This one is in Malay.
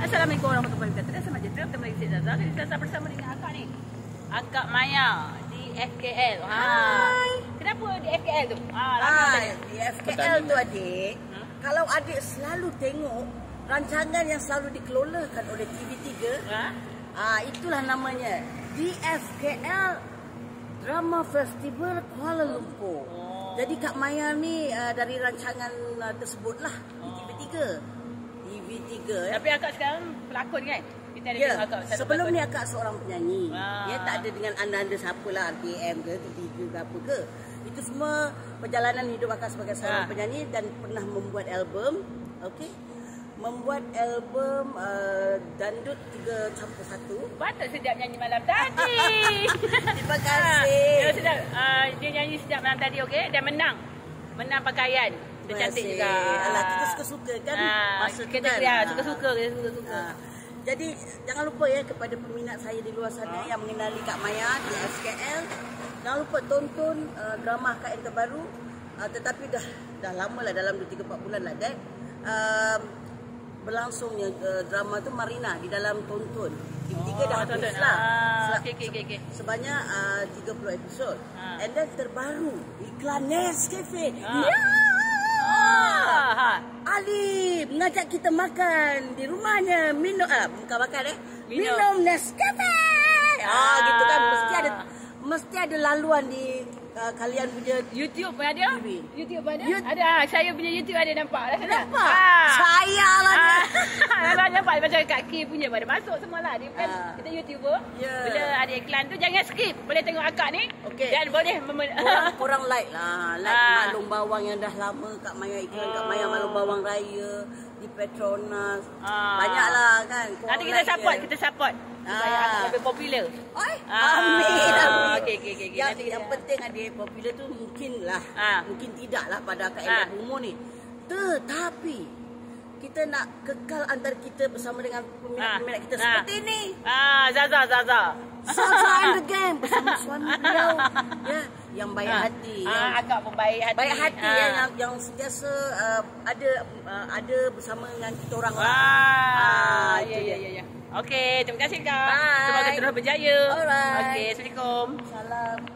Assalamualaikum warahmatullahi wabarakatuh. Sama je kita lagi Zaza. Jadi Zaza bersama dengan akak ni. Akak Maya di FKL. Hai. Kenapa di FKL tu? Di FKL tu adik. Kalau adik selalu tengok rancangan yang selalu dikelolakan oleh TV3, itulah namanya di FKL Drama Festival Kuala Lumpur. Jadi Kak Maya ni dari rancangan tersebutlah di TV3. Ya. Tapi akak sekarang pelakon kan? Kita ada Ya, akak sebelum pelakon. ni akak seorang penyanyi. Ya, tak ada dengan anda siapalah RTM ke TV ke apa ke. Itu semua perjalanan hidup akak sebagai seorang penyanyi dan pernah membuat album. Okey. Membuat album Dandut 3+1. Patut sedap nyanyi malam tadi. Terima kasih. Dia sedap. Dia nyanyi sedap malam tadi, okey? Dan menang. Menang pakaian. Dia cantik juga. Alah, kita suka-suka kan masa kita kan. suka-suka. Jadi jangan lupa ya kepada peminat saya di luar sana yang mengenali Kak Maya di FKL. Jangan lupa tonton drama Kak yang terbaru. Tetapi dah lama lah, dalam 2-3-4 bulan lah Dad. Berlangsungnya drama tu Marina di dalam tonton. TV3 dah habis lah. Okay. Sebanyak 30 episod. And then terbaru iklan Nescafe. Ali mengajak kita makan di rumahnya, minum bukan makan minum Nescafe. Gitu kan, mesti ada laluan di kalian punya YouTube pun ada. TV. YouTube pun ada. Ada. Saya punya YouTube ada, nampak lah. Nampak? Saya lah Kalau nampak macam Kak K punya pada masuk semualah. Dia kan kita YouTuber. Bila ada iklan tu jangan skip. Boleh tengok akak ni. Dan boleh korang like lah. Like Malung Bawang yang dah lama Kak Maya iklan. Kak Maya Malung Bawang Raya di Petronas. Banyaklah kan. Nanti kita support, supaya akak lebih popular. Amin. Okey. Yang penting adik popular tu mungkin tidaklah pada akak yang dah berumur ni. Tetapi kita nak kekal antara kita bersama dengan peminat-peminat kita seperti ni. Zaza and the gang bersama suami beliau yang baik hati. Akak pun baik hati. Baik hati yang sentiasa ada bersama dengan kita orang lah. Ya. Okey, terima kasih Kak. Bye. Semoga terus berjaya. Alright. Okey, Assalamualaikum. Salam.